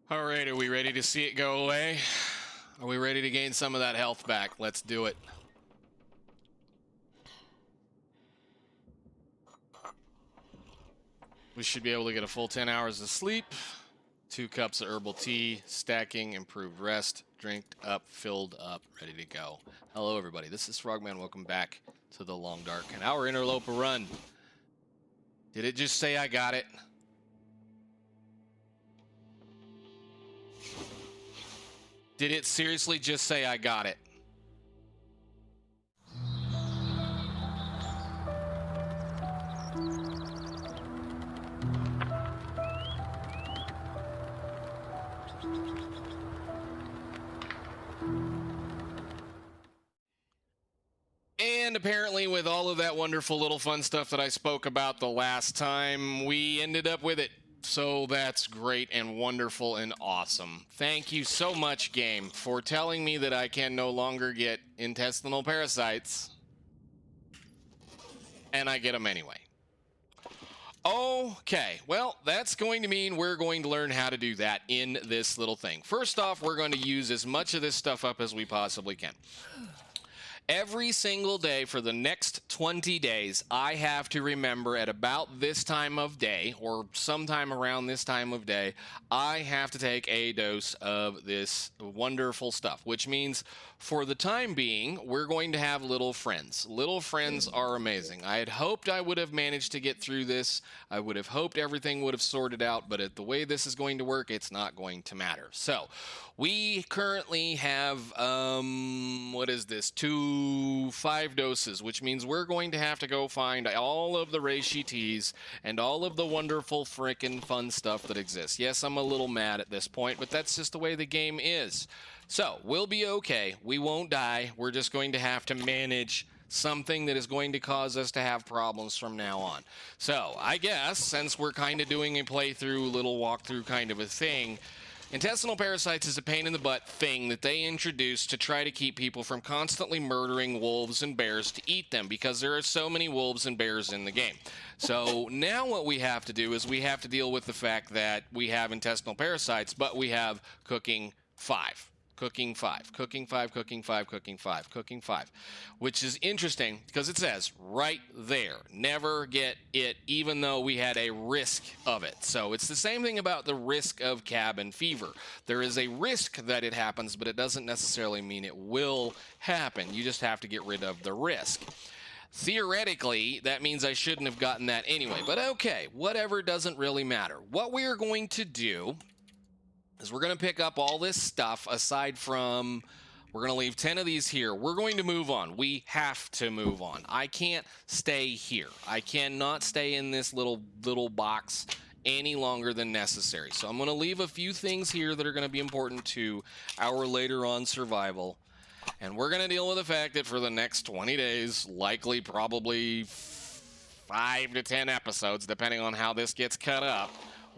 All right, are we ready to see it go away? Are we ready to gain some of that health back? Let's do it. We should be able to get a full 10 hours of sleep, 2 cups of herbal tea, stacking, improved rest, drinked up, filled up, ready to go. Hello, everybody. This is Frogman. Welcome back to the Long Dark, an hour interloper run. Did it just say I got it? Did it seriously just say I got it? And apparently with all of that wonderful little fun stuff that I spoke about the last time, we ended up with it. So that's great and wonderful and awesome. Thank you so much, game, for telling me that I can no longer get intestinal parasites. And I get them anyway. Okay, well, that's going to mean we're going to learn how to do that in this little thing. First off, we're going to use as much of this stuff up as we possibly can. Every single day for the next 20 days, I have to remember at about this time of day, or sometime around this time of day, I have to take a dose of this wonderful stuff, which means for the time being, we're going to have little friends. Little friends are amazing. I had hoped I would have managed to get through this. I would have hoped everything would have sorted out, but at the way this is going to work, it's not going to matter. So, we currently have, what is this, 5 doses, which means we're going to have to go find all of the reishi teas and all of the wonderful frickin' fun stuff that exists. Yes, I'm a little mad at this point, but that's just the way the game is. So, we'll be okay. We won't die. We're just going to have to manage something that is going to cause us to have problems from now on. So, I guess, since we're kind of doing a playthrough, little walkthrough kind of a thing, intestinal parasites is a pain in the butt thing that they introduced to try to keep people from constantly murdering wolves and bears to eat them, because there are so many wolves and bears in the game. So now what we have to do is we have to deal with the fact that we have intestinal parasites, but we have cooking 5. Cooking 5, cooking 5, cooking 5, cooking 5, cooking 5, which is interesting because it says right there, never get it even though we had a risk of it. So it's the same thing about the risk of cabin fever. There is a risk that it happens, but it doesn't necessarily mean it will happen. You just have to get rid of the risk. Theoretically, that means I shouldn't have gotten that anyway, but okay, whatever, doesn't really matter. What we are going to do is we're going to pick up all this stuff aside from, we're going to leave 10 of these here. We're going to move on. We have to move on. I can't stay here. I cannot stay in this little box any longer than necessary. So I'm going to leave a few things here that are going to be important to our later on survival. And we're going to deal with the fact that for the next 20 days, likely probably 5 to 10 episodes, depending on how this gets cut up,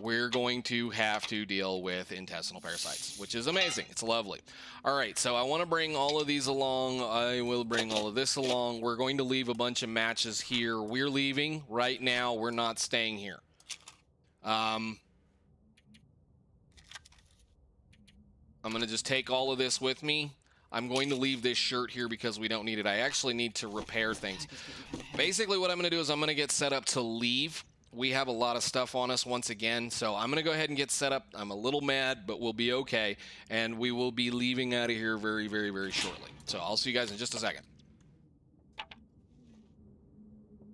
we're going to have to deal with intestinal parasites, which is amazing. It's lovely. All right, so I want to bring all of these along. I will bring all of this along. We're going to leave a bunch of matches here. We're leaving right now. We're not staying here. I'm going to just take all of this with me. I'm going to leave this shirt here because we don't need it. I actually need to repair things. Basically, what I'm going to do is I'm going to get set up to leave. We have a lot of stuff on us once again, so I'm going to go ahead and get set up. I'm a little mad, but we'll be okay, and we will be leaving out of here very, very, very shortly. So I'll see you guys in just a second.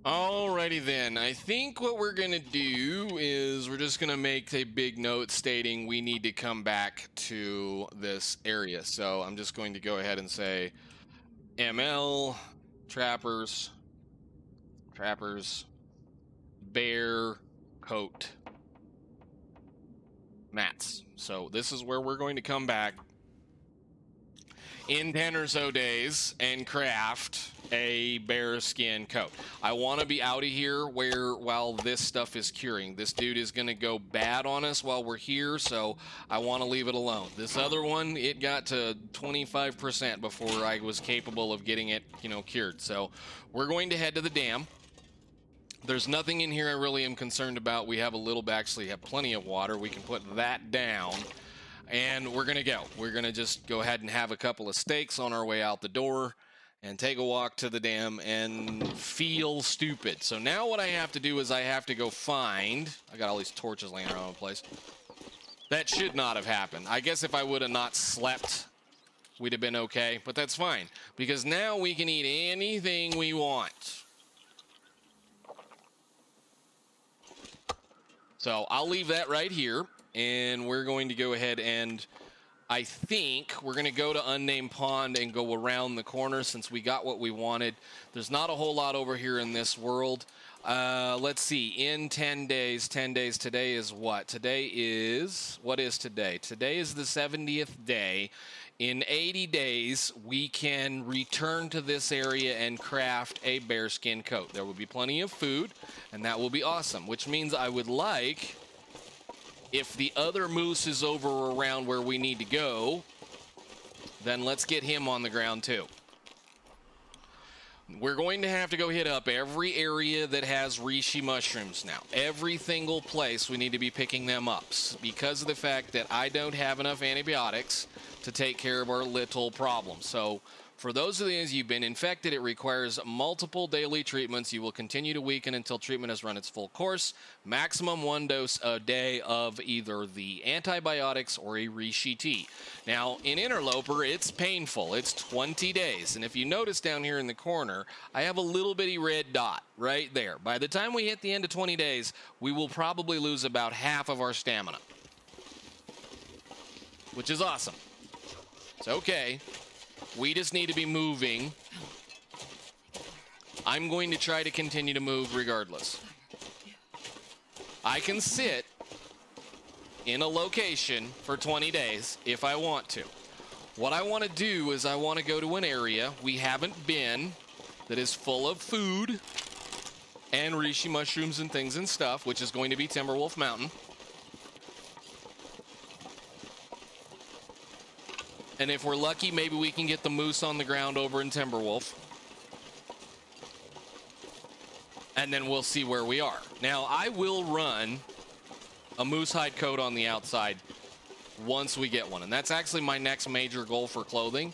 Alrighty then, I think what we're going to do is we're just going to make a big note stating we need to come back to this area. So I'm just going to go ahead and say ML, trappers, bear coat mats. So this is where we're going to come back in 10 or so days and craft a bear skin coat. I want to be out of here while this stuff is curing. This dude is going to go bad on us while we're here, so I want to leave it alone. This other one, it got to 25% before I was capable of getting it, cured. So we're going to head to the dam. There's nothing in here I really am concerned about. We have actually have plenty of water. We can put that down. And we're going to go. We're going to just go ahead and have a couple of steaks on our way out the door and take a walk to the dam and feel stupid. So now what I have to do is I have to go find... I got all these torches laying around the place. That should not have happened. I guess if I would have not slept, we'd have been okay. But that's fine, because now we can eat anything we want. So I'll leave that right here, and we're going to go ahead and... I think we're going to go to Unnamed Pond and go around the corner since we got what we wanted. There's not a whole lot over here in this world. Let's see. In 10 days, today is what? What is today? Today is the 70th day. In 80 days, we can return to this area and craft a bearskin coat. There will be plenty of food, and that will be awesome, which means I would like... If the other moose is over around where we need to go, then let's get him on the ground too. We're going to have to go hit up every area that has reishi mushrooms now. Every single place we need to be picking them up because of the fact that I don't have enough antibiotics to take care of our little problem. So for those of you who've been infected, it requires multiple daily treatments. You will continue to weaken until treatment has run its full course. Maximum 1 dose a day of either the antibiotics or a reishi tea. Now, in Interloper, it's painful. It's 20 days. And if you notice down here in the corner, I have a little bitty red dot right there. By the time we hit the end of 20 days, we will probably lose about half of our stamina, which is awesome. It's okay. We just need to be moving. I'm going to try to continue to move regardless. I can sit in a location for 20 days if I want to. What I want to do is I want to go to an area we haven't been that is full of food and reishi mushrooms and things and stuff, which is going to be Timberwolf Mountain. And if we're lucky, maybe we can get the moose on the ground over in Timberwolf. And then we'll see where we are. Now, I will run a moose hide coat on the outside once we get one. And that's actually my next major goal for clothing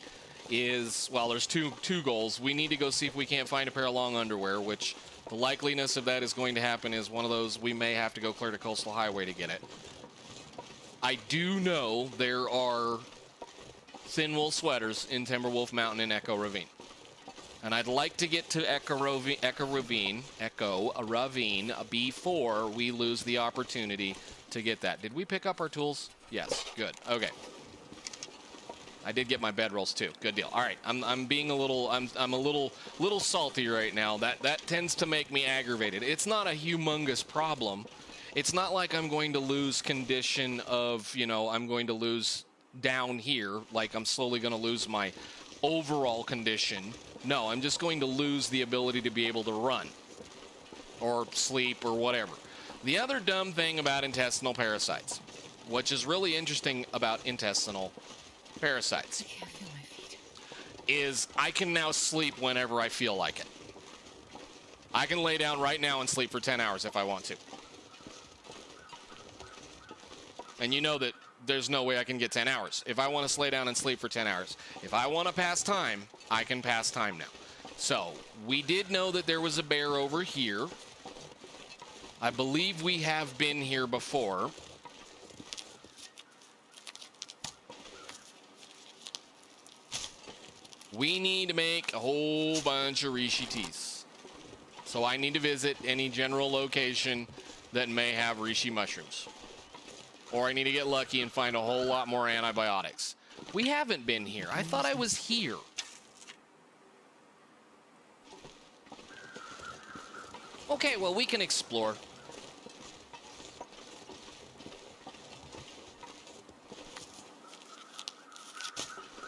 is, well, there's two goals. We need to go see if we can't find a pair of long underwear, which the likeliness of that is going to happen is one of those we may have to go clear to Coastal Highway to get it. I do know there are thin wool sweaters in Timberwolf Mountain and Echo Ravine. And I'd like to get to Echo Ravine before we lose the opportunity to get that. Did we pick up our tools? Yes, good. Okay. I did get my bedrolls too. Good deal. All right, I'm being a little I'm a little salty right now. That tends to make me aggravated. It's not a humongous problem. It's not like I'm going to lose condition of, you know, I'm going to lose down here, like I'm slowly going to lose my overall condition. No, I'm just going to lose the ability to be able to run or sleep or whatever. The other dumb thing about intestinal parasites, which is really interesting about intestinal parasites, is I can now sleep whenever I feel like it. I can lay down right now and sleep for 10 hours if I want to. And you know that there's no way I can get 10 hours. If I want to lay down and sleep for 10 hours. If I want to pass time, I can pass time now. So, we did know that there was a bear over here. I believe we have been here before. We need to make a whole bunch of reishi teas. So I need to visit any general location that may have reishi mushrooms. Or I need to get lucky and find a whole lot more antibiotics. We haven't been here. I thought I was here. Okay, well, we can explore.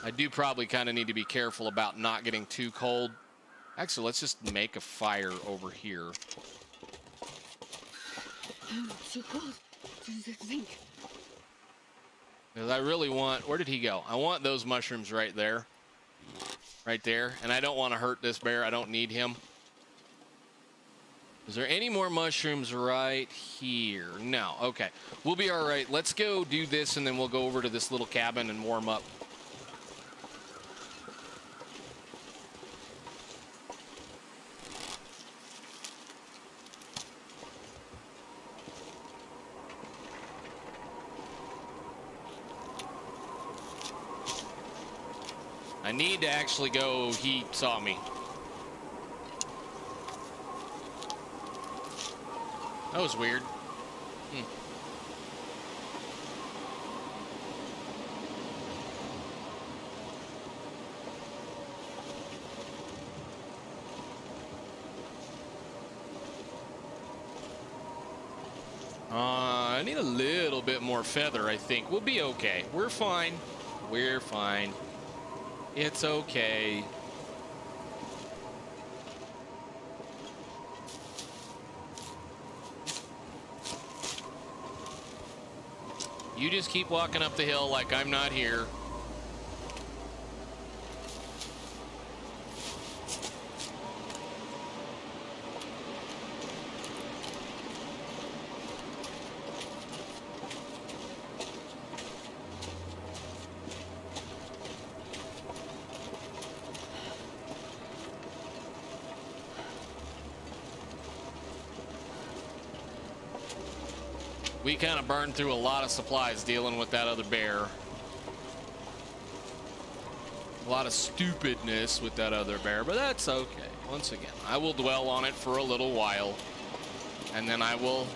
I do probably kind of need to be careful about not getting too cold. Actually, let's just make a fire over here. Oh, so cold. Think. Because I really want... Where did he go? I want those mushrooms right there. Right there. And I don't want to hurt this bear. I don't need him. Is there any more mushrooms right here? No. Okay. We'll be all right. Let's go do this, and then we'll go over to this little cabin and warm up. I need to actually go. He saw me. That was weird. I need a little bit more feather, I think. We'll be okay. We're fine. We're fine. It's okay. You just keep walking up the hill like I'm not here. We kind of burned through a lot of supplies dealing with that other bear. A lot of stupidness with that other bear, but that's okay. Once again, I will dwell on it for a little while, and then I will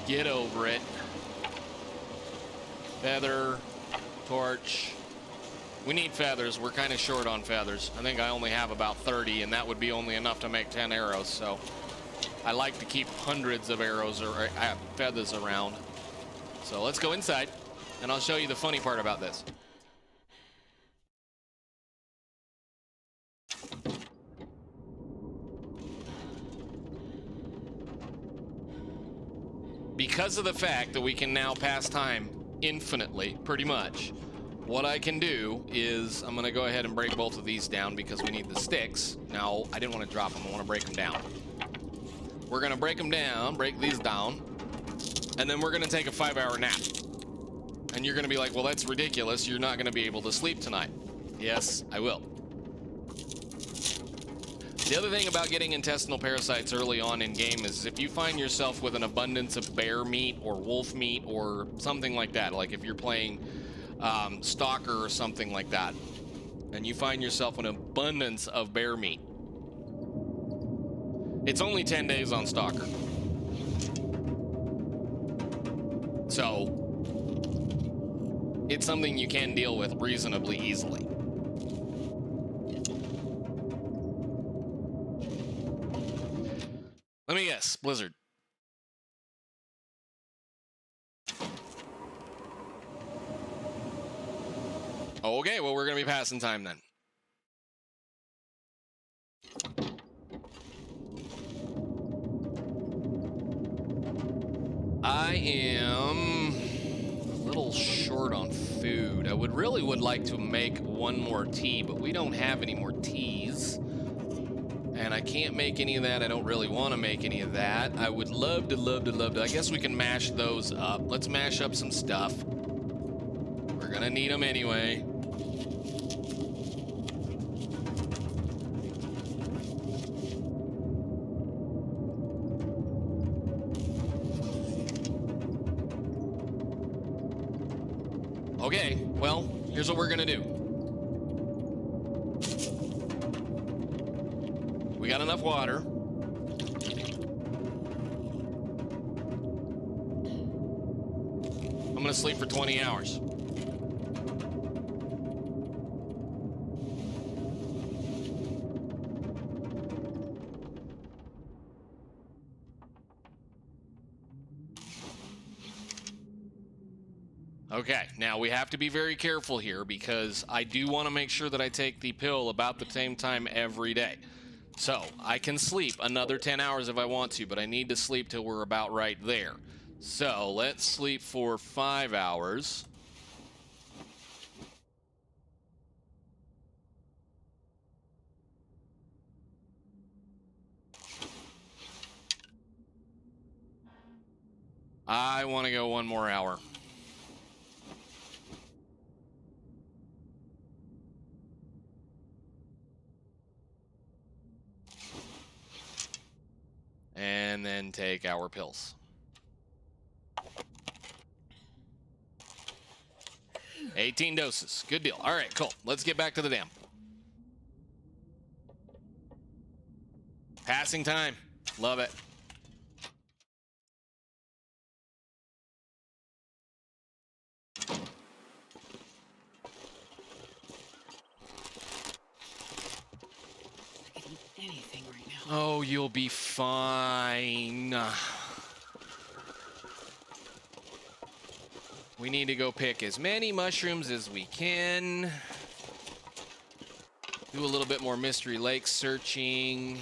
get over it. Feather, torch. We need feathers. We're kind of short on feathers. I think I only have about 30, and that would be only enough to make 10 arrows, so I like to keep hundreds of arrows or feathers around. So let's go inside, and I'll show you the funny part about this. Because of the fact that we can now pass time infinitely, pretty much, what I can do is I'm going to go ahead and break both of these down because we need the sticks. Now, I didn't want to drop them. I want to break them down. We're going to break them down, break these down, and then we're going to take a 5-hour nap. And you're going to be like, well, that's ridiculous. You're not going to be able to sleep tonight. Yes, I will. The other thing about getting intestinal parasites early on in game is if you find yourself with an abundance of bear meat or wolf meat or something like that, like if you're playing Stalker or something like that, and you find yourself with an abundance of bear meat, it's only 10 days on Stalker. So it's something you can deal with reasonably easily. Let me guess, Blizzard. Okay, well, we're going to be passing time then. I am a little short on food. I would like to make one more tea, but we don't have any more teas. And I can't make any of that. I don't really want to make any of that. I would love to. I guess we can mash those up. Let's mash up some stuff. We're gonna need them anyway. Okay, well, here's what we're gonna do. We got enough water. I'm gonna sleep for 20 hours. Okay, now we have to be very careful here because I do want to make sure that I take the pill about the same time every day. So I can sleep another 10 hours if I want to, but I need to sleep till we're about right there. So let's sleep for 5 hours. I want to go one more hour. And then take our pills. Phew. 18 doses. Good deal. All right, cool. Let's get back to the dam. Passing time. Love it. I could eat anything right now. Oh, you'll be fine. We need to go pick as many mushrooms as we can. Do a little bit more Mystery Lake searching.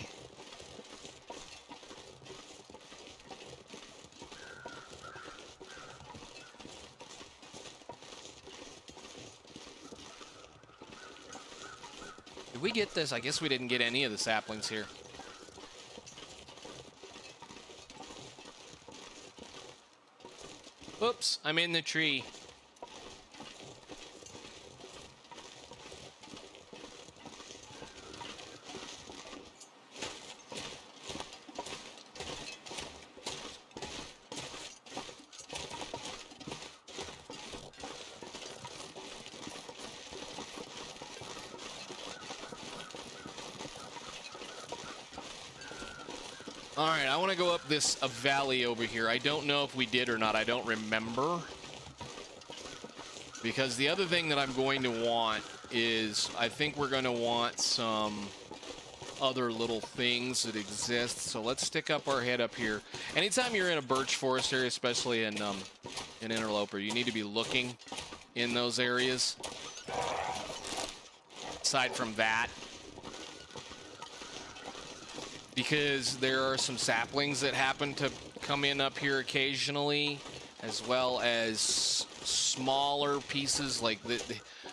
Did we get this? I guess we didn't get any of the saplings here. Oops, I'm in the tree. All right, I want to go up this valley over here. I don't know if we did or not. I don't remember. Because the other thing that I'm going to want is, I think we're going to want some other little things that exist. So let's stick up our head up here. Anytime you're in a birch forest area, especially in Interloper, you need to be looking in those areas. Aside from that, because there are some saplings that happen to come in up here occasionally, as well as smaller pieces. Like the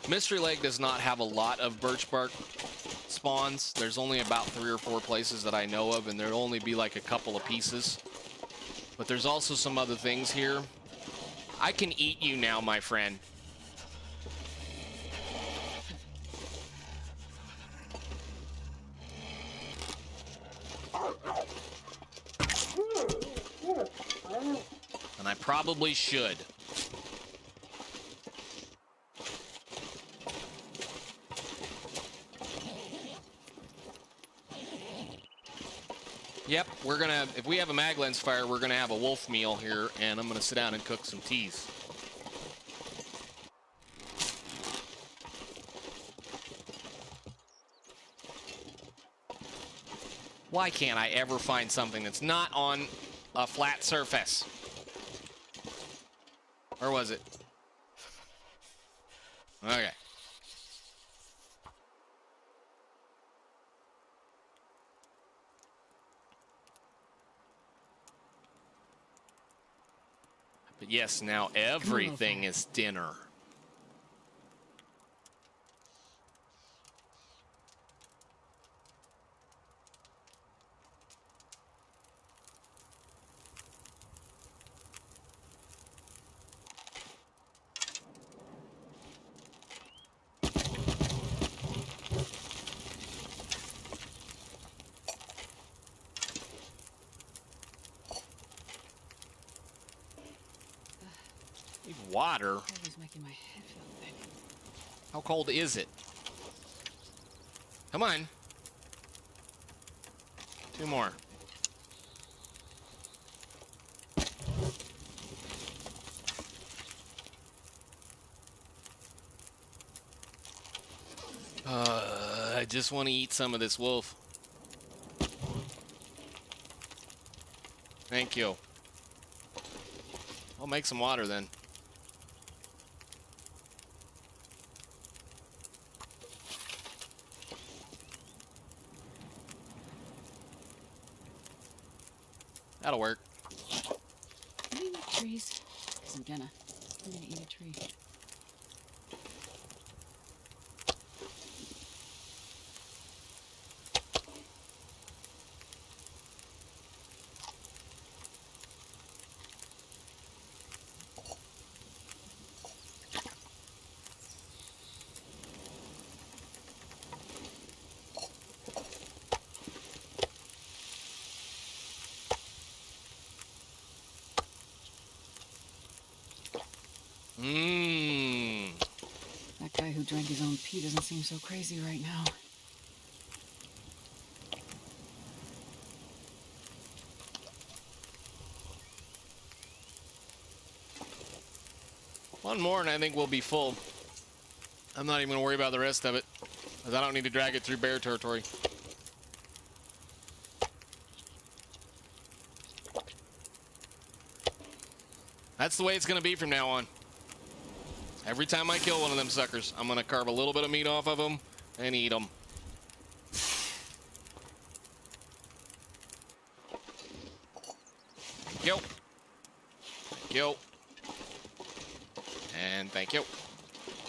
Mystery Lake does not have a lot of birch bark spawns. There's only about 3 or 4 places that I know of, and there'll only be like a couple of pieces. But there's also some other things here. I can eat you now, my friend. And I probably should. Yep, we're gonna, if we have a mag lens fire, we're gonna have a wolf meal here, and I'm gonna sit down and cook some teas. Why can't I ever find something that's not on a flat surface? Or was it? Okay. But yes, now everything is dinner. Need water. That was making my head feel thick. How cold is it? Come on. 2 more. I just want to eat some of this wolf. Thank you. I'll make some water then. That'll work. Can we eat trees? Because I'm gonna eat a tree. Mmm. That guy who drank his own pee doesn't seem so crazy right now. One more and I think we'll be full. I'm not even going to worry about the rest of it, because I don't need to drag it through bear territory. That's the way it's going to be from now on. Every time I kill one of them suckers, I'm going to carve a little bit of meat off of them and eat them. Thank you. Thank you. And thank you.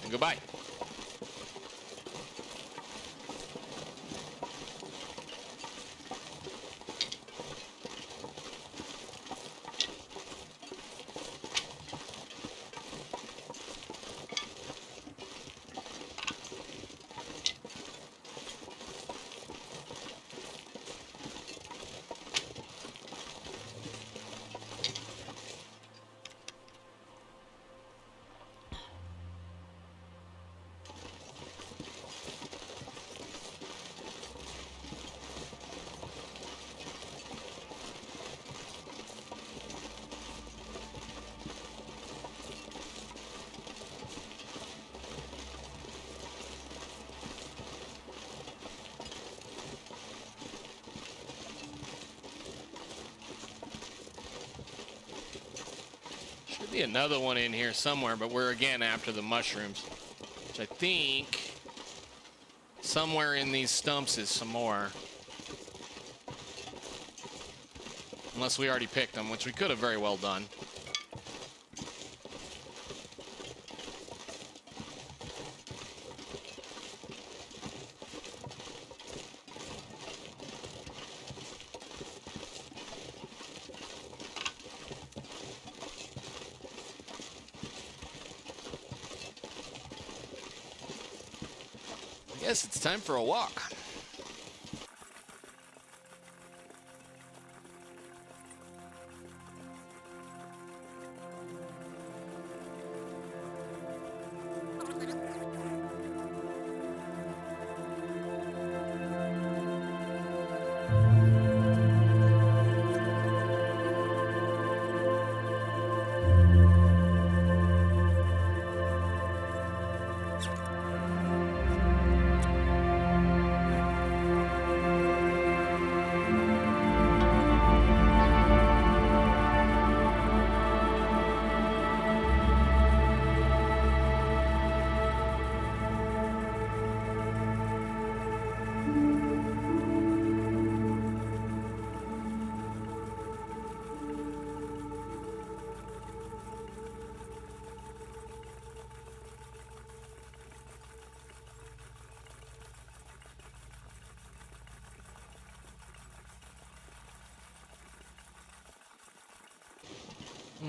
And goodbye. Be another one in here somewhere, but we're again after the mushrooms, which I think somewhere in these stumps is some more. Unless we already picked them, which we could have very well done. Yes, it's time for a walk.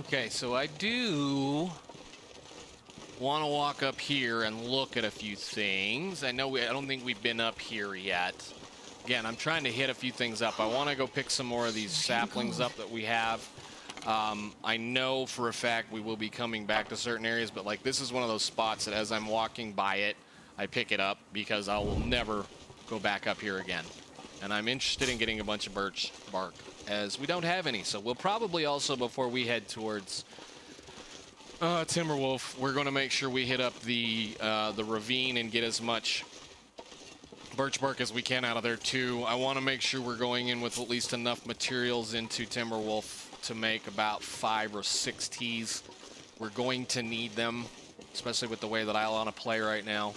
Okay, so I do want to walk up here and look at a few things. I don't think we've been up here yet. Again, I'm trying to hit a few things up. I want to go pick some more of these saplings up that we have. I know for a fact we will be coming back to certain areas, but like this is one of those spots that as I'm walking by it, I pick it up because I will never go back up here again. And I'm interested in getting a bunch of birch bark, as we don't have any. So we'll probably also, before we head towards Timberwolf, we're going to make sure we hit up the ravine and get as much birch bark as we can out of there too. I want to make sure we're going in with at least enough materials into Timberwolf to make about 5 or 6 teas. We're going to need them, especially with the way that I want to play right now.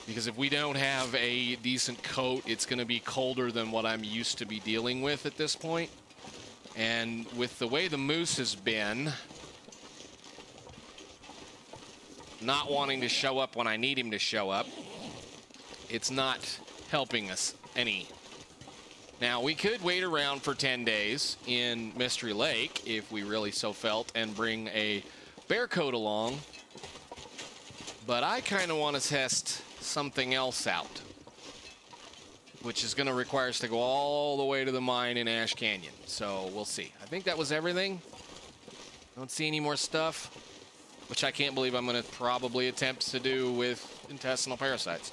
Because if we don't have a decent coat, it's going to be colder than what I'm used to be dealing with at this point. And with the way the moose has been, not wanting to show up when I need him to show up, it's not helping us any. Now, we could wait around for 10 days in Mystery Lake if we really so felt and bring a bear coat along. But I kind of want to test something else out, which is going to require us to go all the way to the mine in Ash Canyon. So we'll see. I think that was everything. Don't see any more stuff. which I can't believe I'm going to probably attempt to do with intestinal parasites.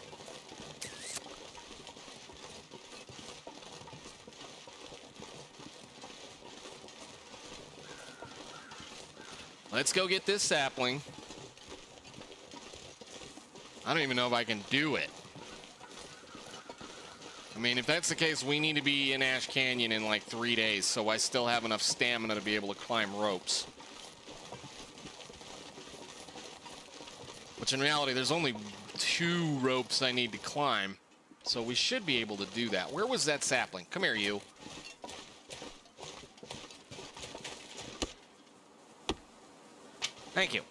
Let's go get this sapling. I don't even know if I can do it. I mean, if that's the case, we need to be in Ash Canyon in like 3 days, so I still have enough stamina to be able to climb ropes. Which in reality, there's only 2 ropes I need to climb, so we should be able to do that. Where was that sapling? Come here, you. Thank you.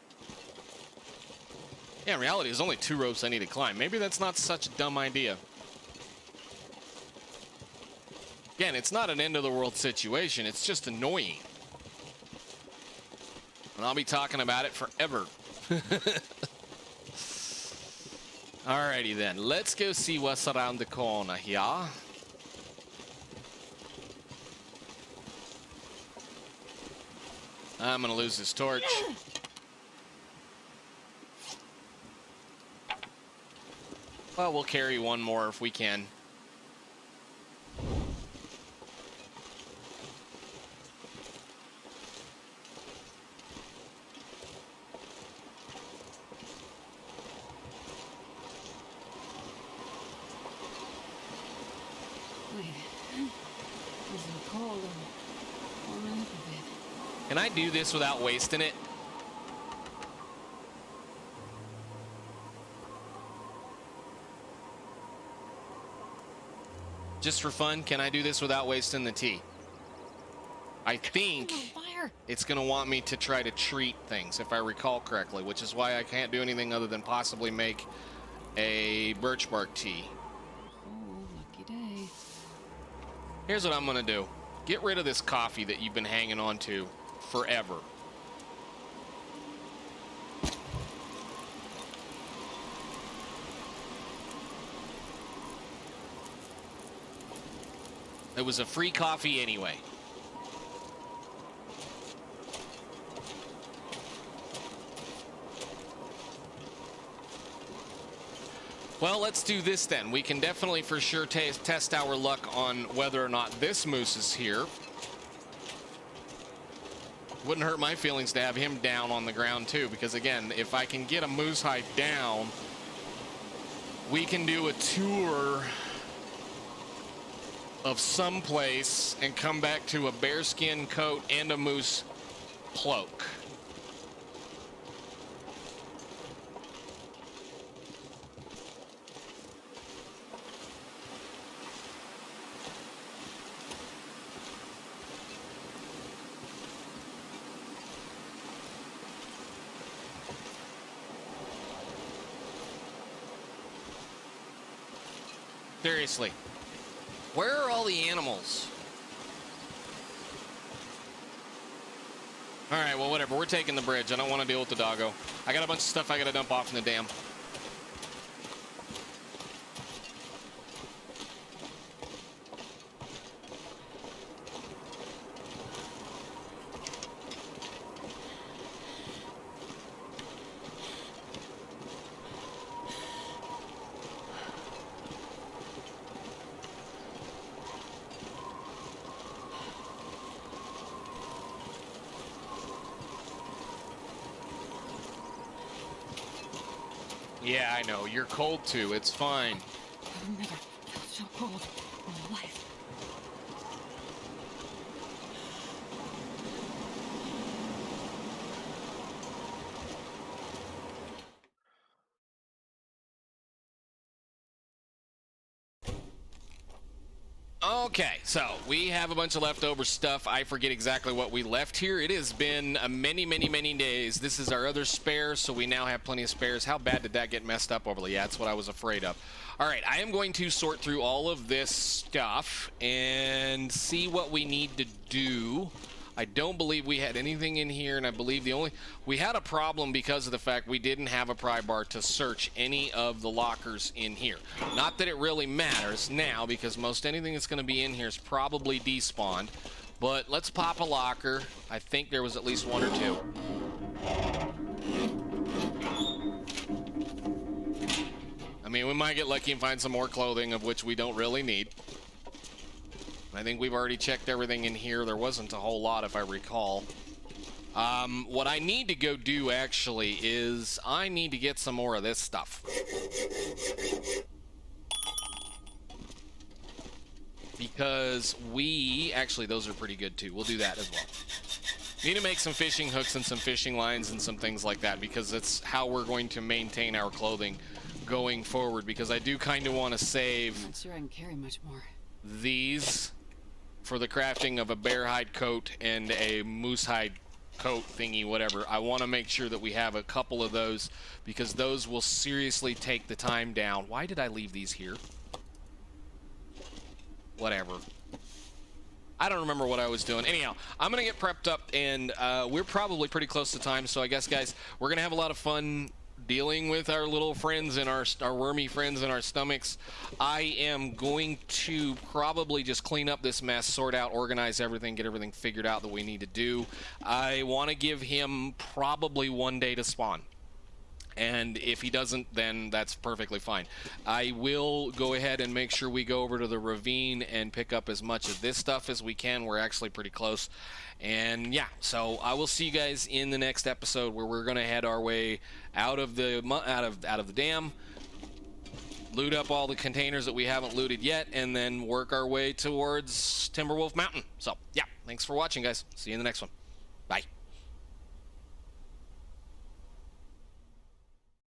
Yeah, in reality, there's only 2 ropes I need to climb. Maybe that's not such a dumb idea. Again, it's not an end-of-the-world situation. It's just annoying. And I'll be talking about it forever. Alrighty then. Let's go see what's around the corner here. I'm going to lose this torch. Well, we'll carry one more if we can. Can I do this without wasting it? Just for fun, can I do this without wasting the tea? I think it's going to want me to try to treat things, if I recall correctly, which is why I can't do anything other than possibly make a birch bark tea. Oh, lucky day. Here's what I'm going to do. Get rid of this coffee that you've been hanging on to forever. It was a free coffee anyway. Well, let's do this then. We can definitely for sure test our luck on whether or not this moose is here. Wouldn't hurt my feelings to have him down on the ground too, because again, if I can get a moose hide down, we can do a tour of some place and come back to a bearskin coat and a moose cloak. Seriously. Where are all the animals? All right, well, whatever. We're taking the bridge. I don't want to deal with the doggo. I got a bunch of stuff I got to dump off in the dam. Yeah, I know. You're cold too. It's fine. I've never felt so cold in my life. Okay, so we have a bunch of leftover stuff. I forget exactly what we left here. It has been many, many, many days. This is our other spare, so we now have plenty of spares. How bad did that get messed up overly? Yeah, that's what I was afraid of. All right, I am going to sort through all of this stuff and see what we need to do. I don't believe we had anything in here, and I believe we had a problem because of the fact we didn't have a pry bar to search any of the lockers in here. Not that it really matters now, because most anything that's going to be in here is probably despawned. But let's pop a locker. I think there was at least one or two. mean, we might get lucky and find some more clothing, of which we don't really need. I think we've already checked everything in here. There wasn't a whole lot, if I recall. What I need to go do, actually, is I need to get some more of this stuff. Because actually, those are pretty good, too. We'll do that as well. Need to make some fishing hooks and some fishing lines and some things like that, because that's how we're going to maintain our clothing going forward, because I do kind of want to save I'm not sure I can carry much more. these for the crafting of a bear hide coat and a moose hide coat thingy, whatever. I want to make sure that we have a couple of those, because those will seriously take the time down. Why did I leave these here? Whatever. I don't remember what I was doing. Anyhow, I'm going to get prepped up, and we're probably pretty close to time, so I guess, guys, we're going to have a lot of fun dealing with our little friends and our wormy friends in our stomachs. I am going to probably just clean up this mess, sort out, organize everything, get everything figured out that we need to do. I want to give him probably 1 day to spawn. And if he doesn't, then that's perfectly fine. I will go ahead and make sure we go over to the ravine and pick up as much of this stuff as we can. We're actually pretty close. And yeah, so I will see you guys in the next episode, where we're going to head our way out of the dam, loot up all the containers that we haven't looted yet, and then work our way towards Timberwolf Mountain. So yeah, thanks for watching, guys. See you in the next one. Bye.